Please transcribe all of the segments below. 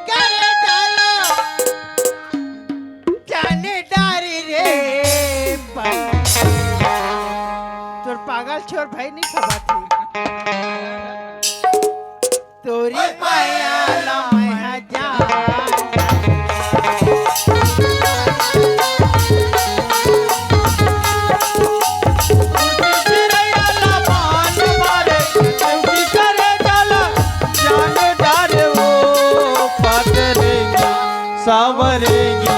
करे चलो जाने डारी रे तोर पागल छोर भाई नहीं खबाती तोरी माया ला मैं जान सावरेंगी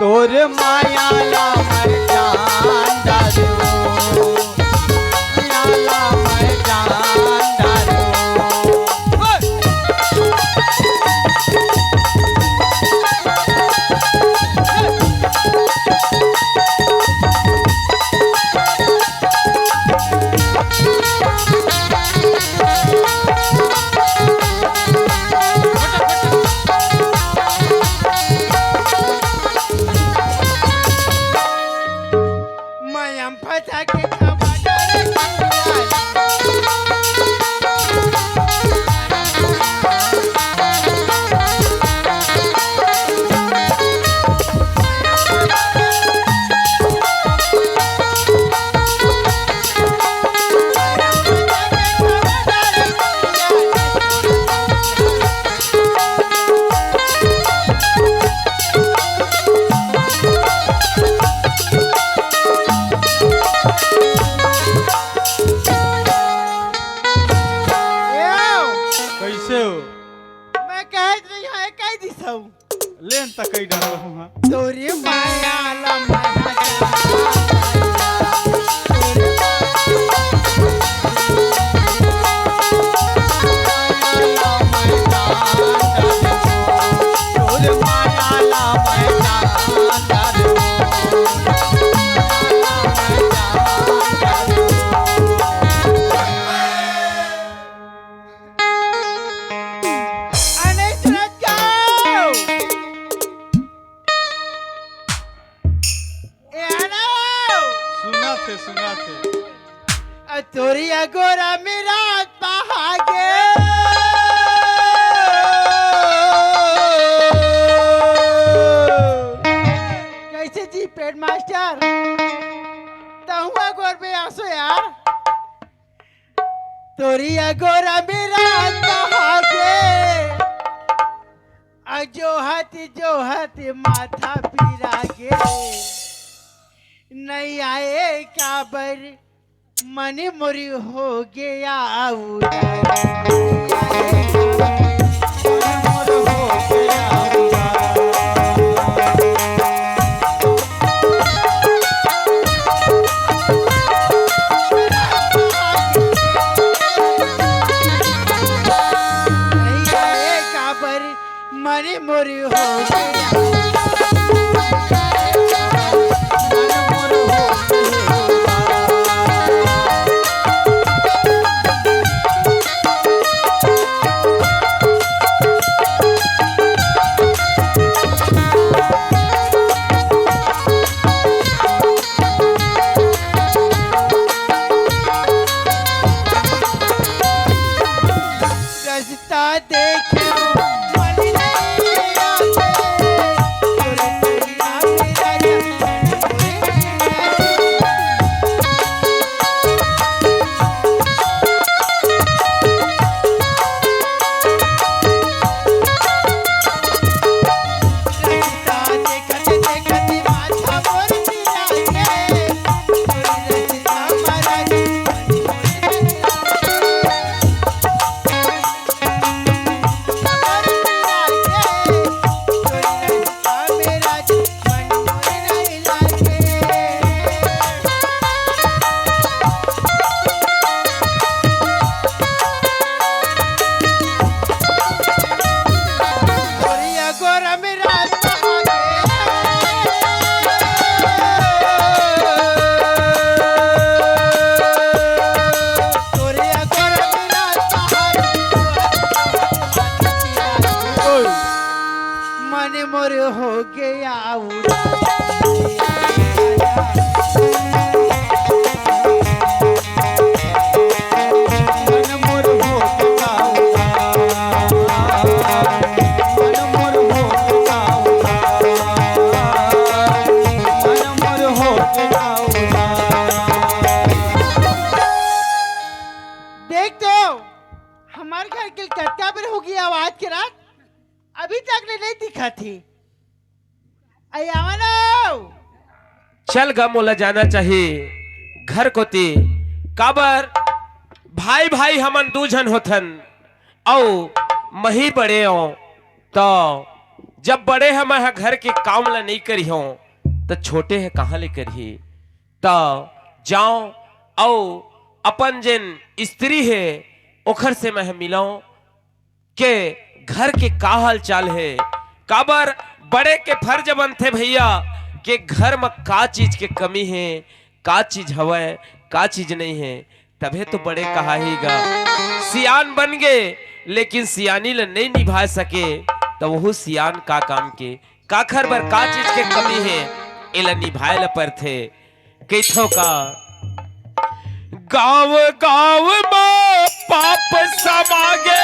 तोर माया ला मैं जान डारो माया ला मैं जान डारो फटा के खबर लेन तक कई डर रहूं हां तोरी माया ला मैं सुना थे तोरी अगोरा मेरा पहागे कैसे जी पेड मास्टर तहुआ गोर में आसो यार तोरी अगोरा मेरा पहागे जो हत माथा पीरागे नहीं आए काबर मन मोरी हो गया नहीं आए काबर मन मोरी हो गया अभी तक ले नहीं दिखा थी। आई आवलो चल गा मोला जाना चाहिए घर को ती काबर भाई भाई हमन दू जन होथन औ मही बड़े हो तो जब बड़े हम घर के काम ला नहीं करी हो तो छोटे है कहाँ ले करी तो जाओ औ अपन जिन स्त्री है ओखर से मैं मिलो के घर के का हाल चाल है काबर बड़े के फर्ज बनते भैया के घर में का चीज के कमी है का चीज हवा है का चीज नहीं है तबे तो बड़े कहा हीगा सियान बन गए लेकिन सियानी ल नहीं निभा सके तो वह सियान का काम के का खर बर का चीज के कमी है एला निभाए ल पर थे कैथो का गांव गांव में पाप समागे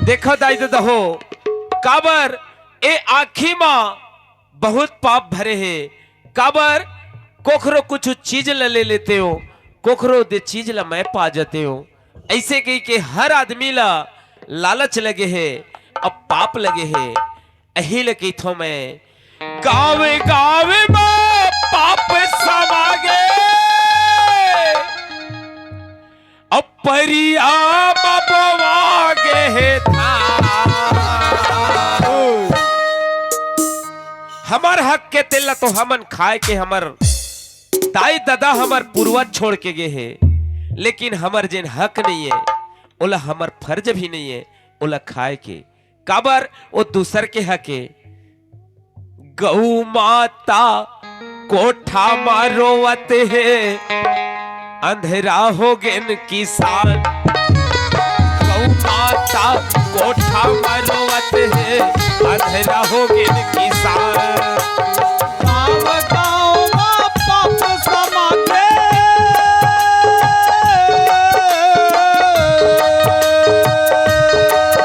देखो दाई तो हो काबर ए आखी मां बहुत पाप भरे है काबर कोखरो कुछ चीज ले लेते हो कोखरो दे चीज ला मैं पा जाते हो ऐसे कही के हर आदमी ला लालच लगे है अब पाप लगे है अही लगी थो मैं गाँव गाँव में पाप समागे अब परिया बवागे है हमार हक के तेल तो हमन खाए के हमर दाई दादा हमर पूर्वज छोड़ के गए है लेकिन हमर जिन हक नहीं है ओला हमर फर्ज भी नहीं है ओला खाए के काबर वो दूसर के हक है गौ माता कोठा मारोवत है अंधेरा हो गेन किसान गौ माता कोठा मारोवत है अंधेरा हो गेन किसान गाँव गाँव में पाप समागे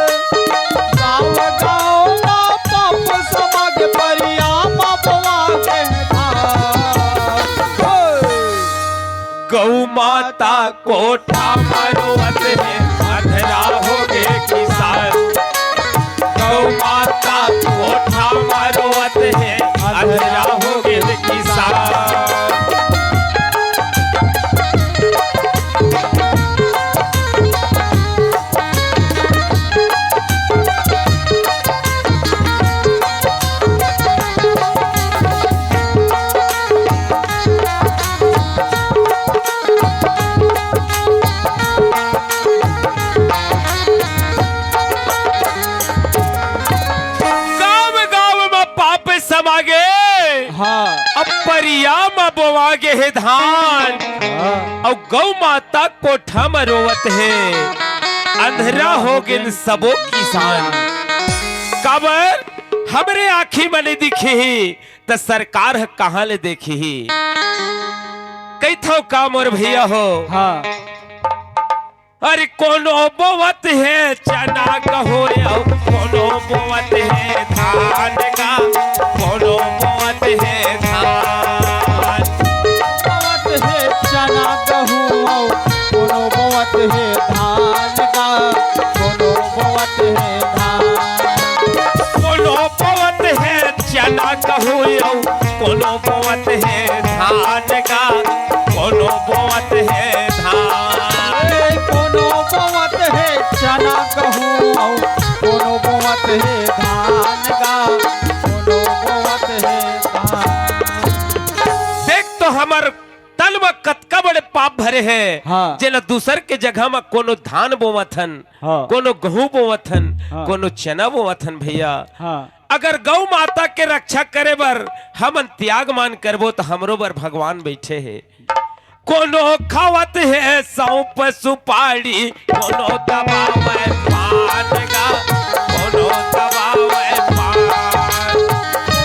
गाँव गाँव में पाप समागे परिया बवागे गौ माता कोठा मारोवत है अंधेरा हो गे किसान गौ माता कोठा मारोवत है अंधेरा हो गे किसान हाँ अब परिया में बोवागे है धान और गौ माता कोठा में रोवत है अंधेरा हो गिन सबो किसान काबर हमरे आँखी में नहीं दिखी ही तो सरकार है कहाँ ले देखी ही कई थो काम और भैया हो हाँ अरे कोनो बोवत है चना कहो कोनो बोवत है धान का कोनो बोवत है धान बोवत है चना गहूँ और कोनो बोवत है धान का कोनो बोवत है धान कोनो बोवत है चना कहो कोनो बोवत है धान का कोनो बोवत है धान कोनो बोवत है चना गहूँ और कोनो बोवत है धान का कोनो बोवत है धान देख तो हमर तन में कतका बड़े पाप भरे हैं हाँ। जेला दूसर के जगह में कोनो धान बोवथन हाँ। कोनो गेहूं बोवथन हाँ। कोनो चना बोवथन भैया हाँ अगर गौ माता के रक्षा करे बर हमन त्याग मान करबो तो हमरो बर भगवान बैठे हैं कोनो खावत है सौंप सुपारी कोनो दबावे पान का कोनो दबावे पान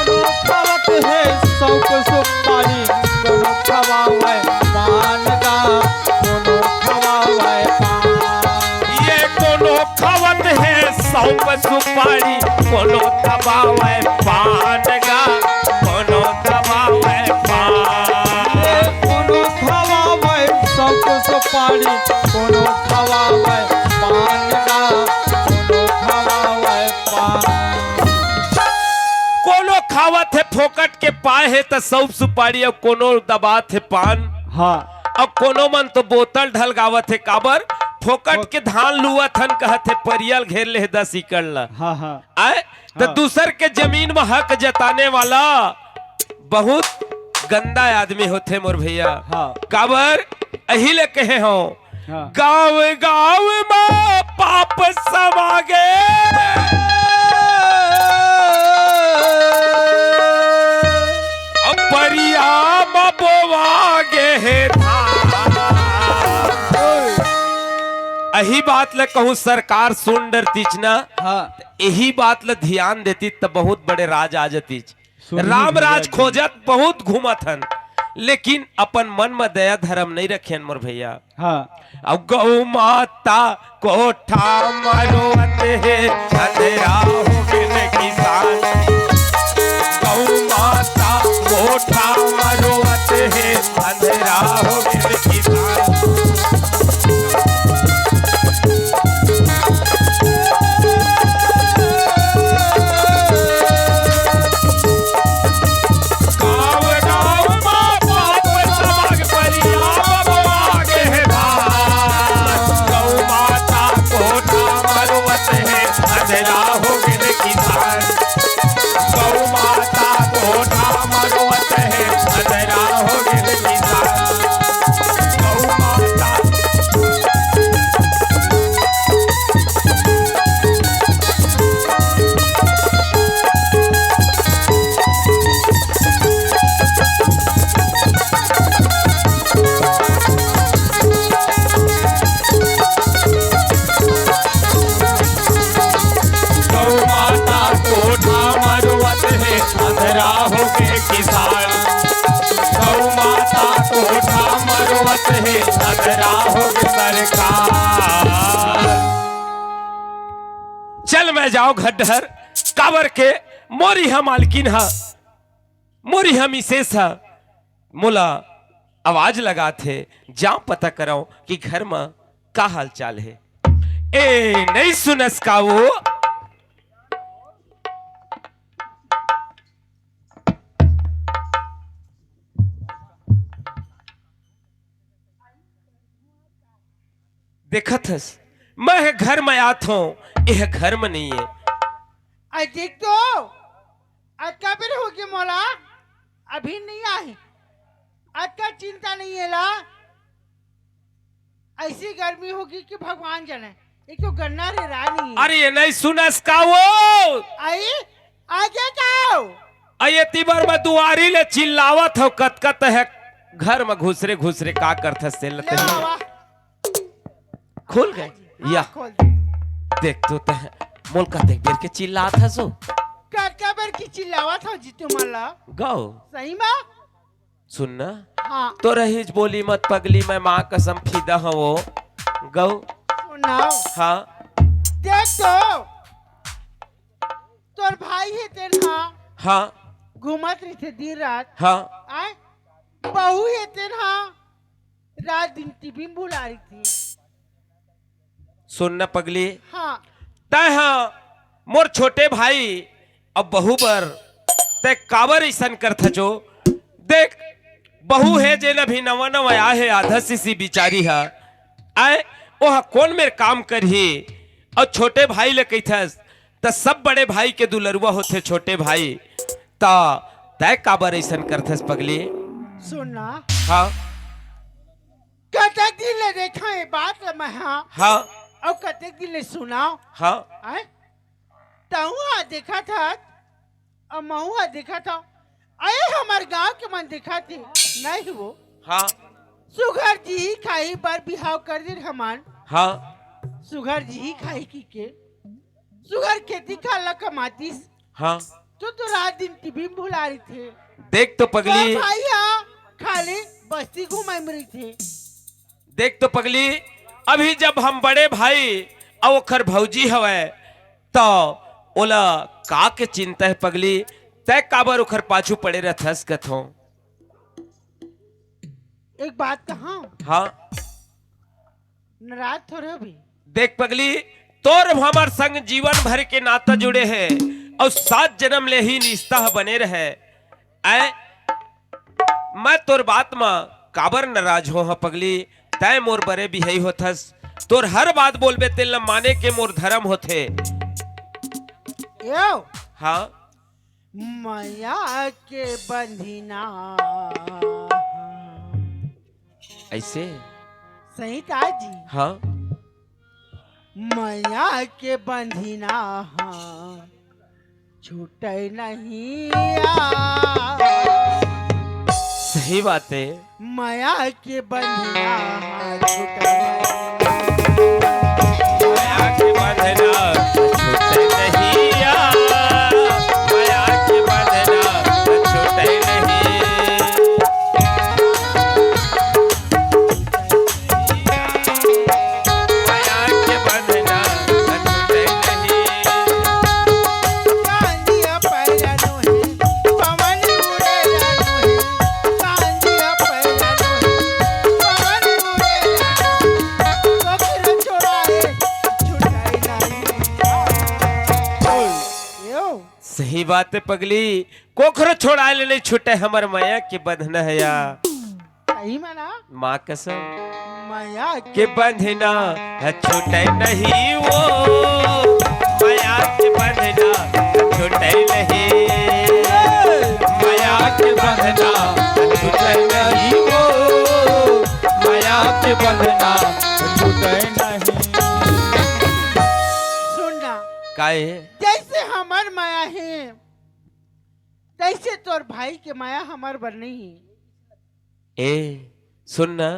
कोनो खावत है सौंप सुपारी कोनो खवावे पान का कोनो खवावे पान ये कोनो खावत है सौंप सुपारी कोनो दबावे पान का कोनो दबावे पान कोनो खवावे सुपारी कोनो खवावे पान गा कोनो खवावे पान। कोनो खावत है फोकट के पाए है तो सब सुपारी, और कोनो दबात है पान। हाँ अब कोनो मन तो बोतल ढल गावत है काबर फोकट के धान लुअत हन कहत है परियल घेर ले 10 एकड़ ला। हाँ हाँ आए तो हाँ। दूसर के जमीन में हक जताने वाला बहुत गंदा आदमी होते मोर भैया। हाँ काबर अही ले कहे हो हाँ। गाँव गाँव में पाप समागे, अब परिया में बोवागे है धान। अही बात ले कहूँ सरकार सुन डरतीच ना, हाँ यही बात ले ध्यान देती तब बहुत बड़े राज आ जतीच। सुन राम भैया राज जी। खोजत बहुत घूमत हन, लेकिन अपन मन में दया धर्म नहीं रखे मोर भैया। हाँ अब गौ माता कोठा मरोवत है अंधेरा हो गए किसान। गौ माता कोठा मरोवत है अंधेरा हो गए किसान। गाँव गाँव में पाप समाग परिया बबुआगे है धान। गौ माता कोठा मरोवत है अंधेरा हो गए किसान। गौ माता कोठा मरोवत है अंधेरा हो गए किसान। गौ माता गौ माता कोठा मरोवत है अंधेरा हो गए किसान। गौ माता कोठा मरोवत है अंधेरा हो गए सरकार। चल मैं जाओ घड्डहर काबर के मोरी हम मालकिन हा, मोरी हम इसेस हा। मोला आवाज लगा थे जाओ पता कराओ कि घर में का हाल चाल है। ए नहीं सुनस का वो देखत हस मैं घर में आत हूँ, यह घर में नहीं है। आज देख तो आज का बेर हो गया मोला, अभी नहीं आई। आज का चिंता नहीं है ला, ऐसी गर्मी होगी कि भगवान जाने। एक तो गन्ना रे रानी है। अरे ये नहीं सुनस का वो आई आगे जाओ। अये तिबर में दुआरी ले चिल्लावत हो कत है घर में घुसरे घुसरे का करत से ले लते बाबा खुल गए हाँ, या खोल दे। देख तो तह मोल का देख देर के चिल्लात है सो का बेर की चिल्लावा था जीतू मला गौ सही में। सुनना हाँ तो रहीज बोली मत पगली मैं माँ कसम फिदा हूँ वो गौ सुनाओ। हाँ देख तो तोर भाई है तेरा हाँ घूमत रही थे दिन रात। हाँ आए बहू है तेरा रात दिन टीवी में बुला रही थी। सुनना पगली हाँ तय हाँ मोर छोटे भाई अब बहू पर तय काबर ऐसन कर था जो देख बहू है जे न भी नवा नवा आया है आधा सी बिचारी है आए ओह कौन मेरे काम करही और छोटे भाई ले कहथस त सब बड़े भाई के दुलरुआ होते छोटे भाई ता तय काबर ऐसन करथस पगली। सुनना हाँ कतक दिन ले देखा है बात ला मैं। हाँ हाँ और कतक दिन ले सुनाओ। हाँ आए तहुआ देखा था और महुआ देखा था। अरे हमारे गांव के मन देखा थी नहीं वो हाँ सुगर जी ही खाई बार बिहाव कर दे हमान। हाँ सुगर जी ही खाई की के सुगर खेती खाला कमातीस हाँ तो रात दिन टीवी में भुला रही थे। देख तो पगली भाई यहाँ खाली बस्ती घुमाई रही थे। देख तो पगली अभी जब हम बड़े भाई और ओखर भौजी हवे तो ओला का के चिंता है पगली तय काबर ओखर पाछू पड़े रहथस कथो। एक बात कहा हाँ नाराज थोड़े भी। देख पगली, तोर हमार संग जीवन भर के नाता जुड़े हैं और 7 जन्म ले ही निस्ता बने रहे। ऐ मैं तोर बात में काबर नाराज हो हा पगली। तय मोर बरे भी है होथस, तोर हर बात बोलबे तेल माने के मोर धर्म होथे। यो हाँ माया के बंधिना ऐसे सही कहा जी। हाँ माया के बंधिना छूटे नहीं सही बात है। माया के बंधिना छूटे माया के बंधना छूटे नहीं माया के बंधना छूटे नहीं। माया के बंधना छूटे नहीं। कांदिया पैरानो है पवन उड़े जानो है। कांदिया पैरानो है पवन उड़े जानो है। कोकिल छोड़ाए छुटाई नहीं। यो सही बात है पगली, कोखरो छोड़ा ले नहीं छूटे हमर माया के बंधना है या सही माना माँ कसम माया के बंधना छूटे नहीं वो। माया के बंधना छूटे नहीं। माया के बंधना छूटे नहीं वो। माया के बंधना छूटे नहीं। सुनना काहे जैसे हमार माया है तैसे तोर भाई के माया हमार बर नहीं है। ए सुनना,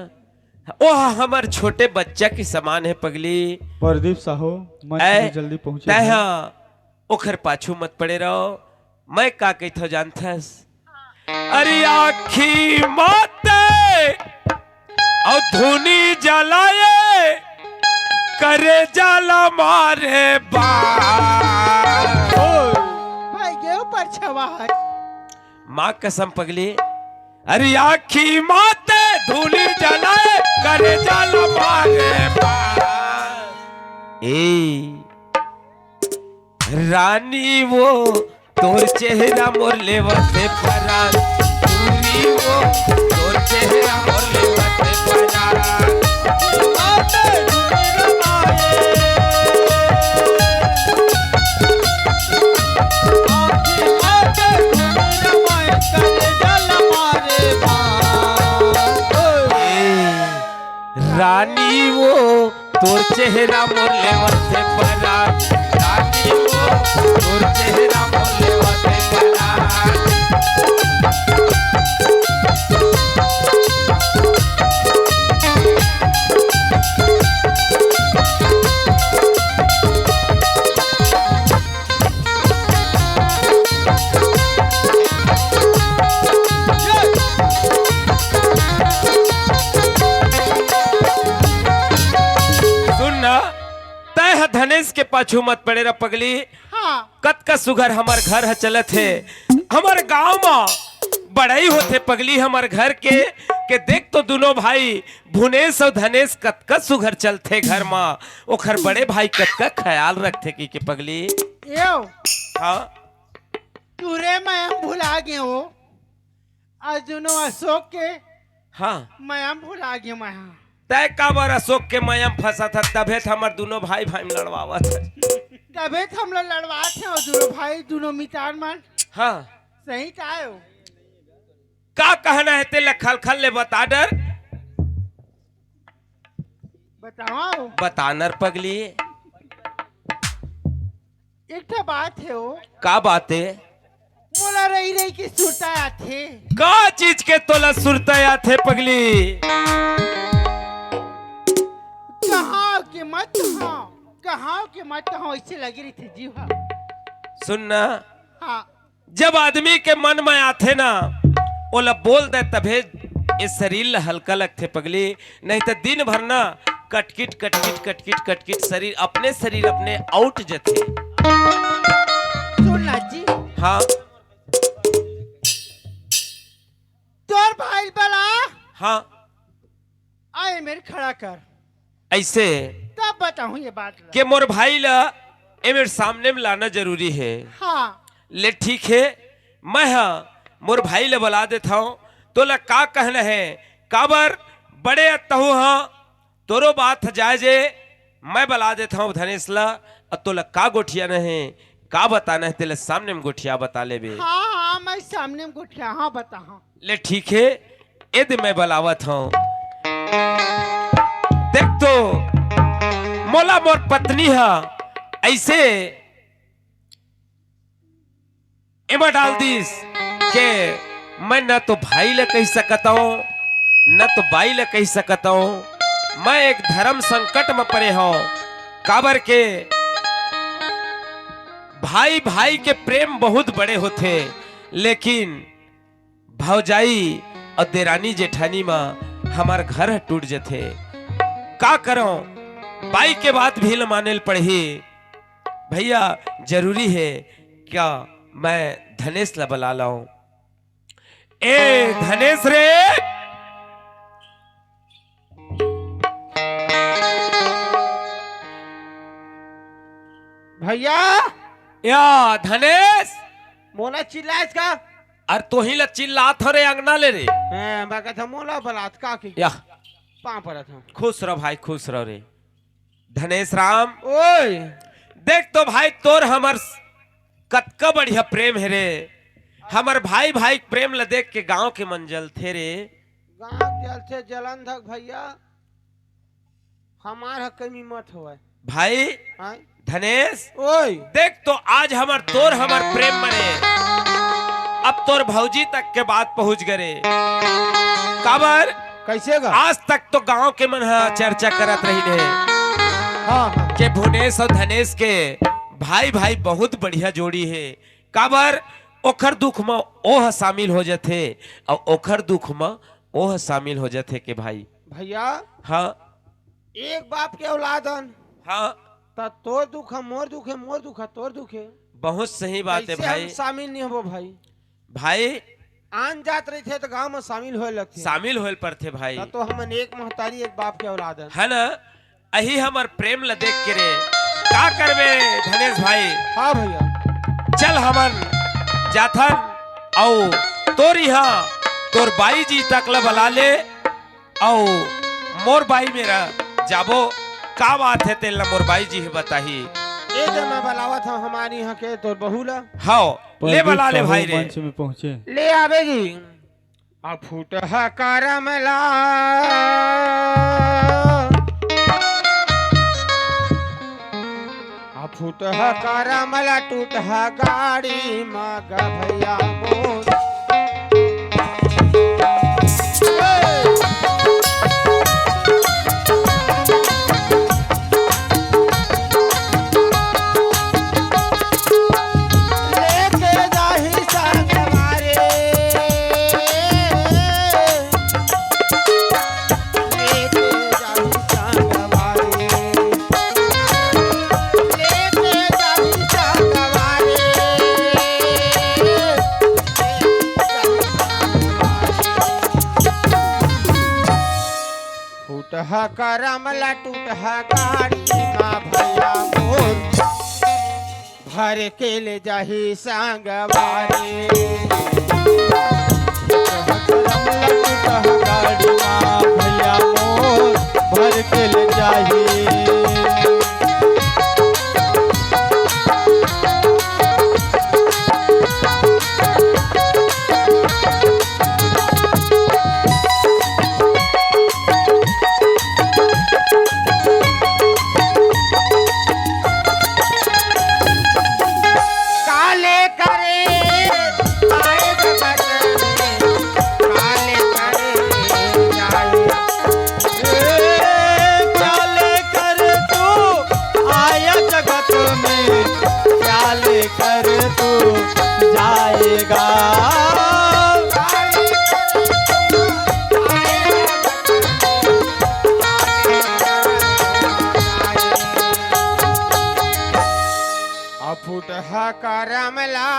ओ हमर छोटे बच्चा के समान है पगली। प्रदीप साहो मंच में जल्दी पहुंचे। तहा ओखर पाछू मत पड़े रहो। मैं का कहथो जानथस? अरे आखी माते और धुनी जलाए करे जाला मारे बार। भाई के ऊपर छवाहट माँ कसम पगली, अरे आखी माते धूली जलाए करे जाला मारे बार। ए रानी वो तोर चेहरा मोर लेवते परान। दूरी वो तोर चेहरा मोर लेवते परान। आते धूली रमाए आखी माते धूली रमाए करे जाला मारे बार। रानी वो तोर चेहरा मोर लेवते परान। रानी वो तोर चेहरा मोर लेवते परान। सुनना, तय धनेश के पाछू मत पड़े रह पगली। हाँ कत का सुघर हमार घर है चलत है। हमार गांव में बड़ाई होते पगली हमार घर के देख तो दोनों भाई भुनेश और धनेश कत का सुघर चलते घर में। ओखर बड़े भाई कत का ख्याल रखते कि पगली। यो हाँ तुरे मैं भुला गए हो अर्जुनो अशोक के हाँ मैं भुला गए मैं। तय का बार अशोक के मयम फंसा था तबे हमार दोनों भाई भाई में लड़वावा था। तबे हम लोग लड़वाते और दोनों भाई दोनों मितार मान हाँ सही तायो। का कहना है तेल खल खल ले बता डर बताओ बतानर पगली। एक तो बात है वो का बात है? मोला रही रही की सुरता आथे। का चीज के तोला सुरता थे पगली? कहाँ के मत ऐसे लगी रही थी जीवा। सुनना, हाँ जब आदमी के मन में आते ना ओला बोल दे तभे इस शरीर ला हल्का लगते पगली। नहीं तो दिन भर ना कटकिट कटकिट कटकिट कटकिट शरीर अपने आउट जथे। सुन जी हाँ तोर भाई बला हाँ आए मेरे खड़ा कर। ऐसे तब बताऊं ये बात ला। कि मोर भाई ला एमेर सामने में लाना जरूरी है। हाँ ले ठीक है, मैं मोर भाई ले बुला देता हूँ। तो ला का कहना है, काबर बड़े अतहु हाँ तोरो बात जायजे, मैं बुला देता हूँ धनेश ला। और तो ला का गोठिया न है, का बताना है तेरे सामने में गोठिया बता ले बे। हाँ हाँ मैं सामने में गुठिया हाँ बता हाँ। ले ठीक है, यदि मैं बुलावत हूँ। देख तो मोला मोर पत्नी हा ऐसे एमा डाल दीस के मैं न तो भाई ले कह सकता हूँ न तो बाई ले कह सकता हूँ। मैं एक धर्म संकट में पड़े हूँ। काबर के भाई भाई के प्रेम बहुत बड़े होते, लेकिन भौजाई और देरानी जेठानी में हमार घर टूट जाते। का करो, बाई के बात भी ल माने पड़ही। भैया जरूरी है क्या मैं धनेश ला बुला लाऊं। ए धनेश रे, भैया या धनेश, मोला चिल्लाए का। और तो ही ला चिल्लात हो रे अंगना ले रे। मैं कहता मोला बलात्कार की या पाँव पड़ा था। खुश रहो भाई, खुश रहो रे धनेश राम। ओए देख तो भाई तोर हमर कतका बढ़िया प्रेम है रे। हमर भाई भाई प्रेम ला देख के गांव के मंजल थे रे। गाँव जल से जलन धक भैया हमार कमी मत हो भाई धनेश, ओए देख तो आज हमर तोर हमर प्रेम मरे, अब तोर भौजी तक के बात पहुंच गए। काबर कैसे गा। आज तक तो गांव के मन चर्चा करत रही ने हाँ हाँ के भुनेश और धनेश के भाई भाई बहुत बढ़िया जोड़ी है। काबर ओखर दुख में ओह शामिल हो जाते और ओखर दुख में ओह शामिल हो जाते के भाई। भैया हाँ एक बाप के औलादन हाँ, त तोर दुख है मोर दुख है, मोर दुख है तोर दुख है। बहुत सही बात है कैसे भाई। हम शामिल नहीं हो भाई। भाई आन जात रहे थे तो गांव में शामिल होए लगते। शामिल होल पर थे भाई, तो हमन एक महतारी एक बाप के औलादन है ना। अही हमर प्रेम ला देख के रे का करबे धनेश भाई। हाँ भैया चल हमन जाथन औ तोर यहाँ तोर बाई जी तक ला बुला ले औ मोर बाई मेरा जाबो। का बात है तेल मोर बाई जी बताही। एक मैं बुलावा था हमारी यहाँ के तोर बहू ला। हाँ ले बुला ले भाई रे। मंच में पहुंचे। ले आवेगी आ फूट है करमला आ फूट है करमला टूट है गाड़ी मग भैया मोर। करमला टूट है गाड़ी माँ भैया मोर भर के ले जाही संगवारी। करमला टूट है गाड़ी माँ भैया मोर भर के ले जाही। फूट है करमला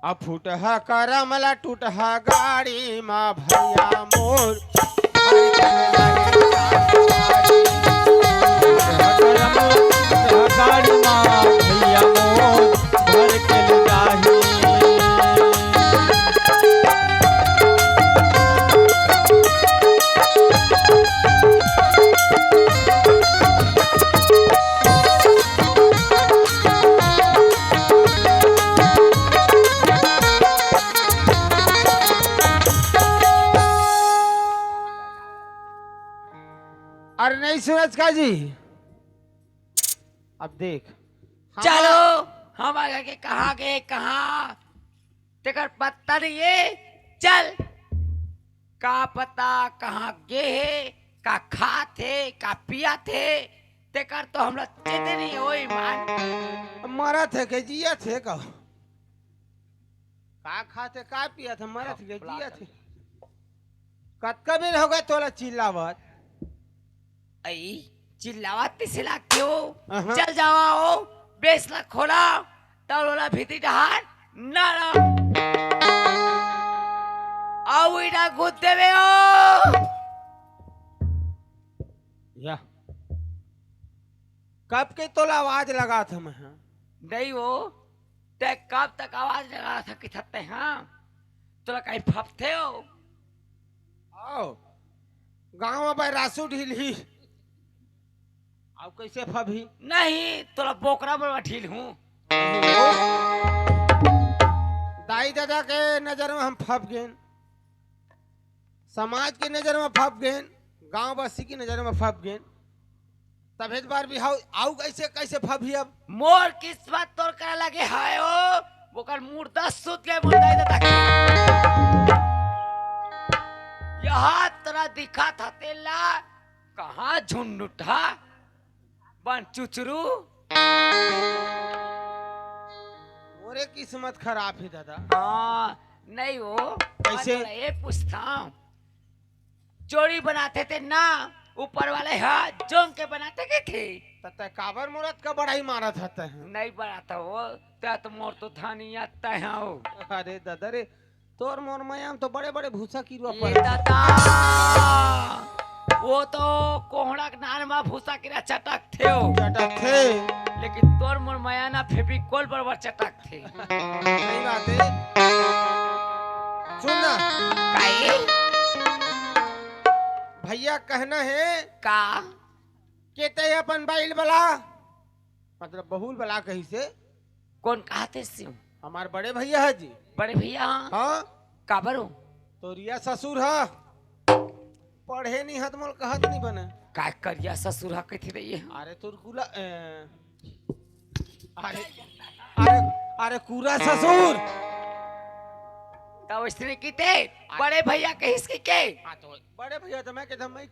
अब फूटहा करमला टूटहा गाड़ी माँ भैया मोर गाड़ी माँ भैया मोर घर के ले जाही। अरे नहीं सूरज का जी, अब देख चलो हम आगे के कहाँ गए कहाँ तेकर पता नहीं है। चल का पता कहाँ गए का खाते का पिया थे तेकर तो हमरा चेते नहीं हो ईमान। मरा थे के जिया थे का खाते का पिया थे मरा थे के जिया थे। कतका बेर हो गए तोला चिल्लावत। आई चिल्लावा तिसला क्यों। अहाँ। चल जाओ बेसला खोला तलोला भीती डहार ना ना आओ इना गुद्दे में ओ या कब के तोला आवाज लगा था मैं। नहीं वो ते कब तक आवाज लगा रहा था कि थकते हाँ तोला कहीं फपते हो। आओ गाँव में रासू ढीली अब कैसे फभी। नहीं तोला बोकरा में ठील हूँ। दाई दादा के नजर में हम फप गए, समाज की नजर में फप गए, गांव वासी की नजर में फप गए। तब एक बार भी आऊ कैसे कैसे फभी। अब मोर किस्मत तोर करे लगे हाय ओ बोकर मुर्दा सुत गए मुर्दा दादा के यहाँ तोरा दिखा था तेला कहाँ झुंड उठा बन चुचरू। मोरे किस्मत खराब है दादा। हाँ नहीं वो कैसे? ये पूछता हूँ जोड़ी बनाते थे ना ऊपर वाले हाथ जोंग के बनाते के थे। तते काबर मुरत का बड़ाई मारा था तै। नहीं बनाता वो त्या तो मोर तो था नहीं आता है हो। अरे दादा रे तोर मोर मयाम तो बड़े बड़े भूसा की रुआ ये पर। दादा वो तो कोहड़ा के नान में भूसा की चटक थे हो। चटक थे लेकिन तोर मोर माया ना फेविकोल बराबर चटक थे। सही बात है। सुन ना काहे भैया कहना है का के ते अपन बाइल बला मतलब बहुल बला कही से कौन कहते सिंह हमारे बड़े भैया है जी। बड़े भैया हाँ का बरो तो रिया ससुर है पढ़े नहीं हत मोल कहत नहीं बने। का करिया ससुर कहती रही है। अरे तुरकुला अरे अरे अरे कूरा ससुर। तो इसने की थे बड़े भैया के हिस्से के हाँ तो बड़े भैया तो मैं कहता मैं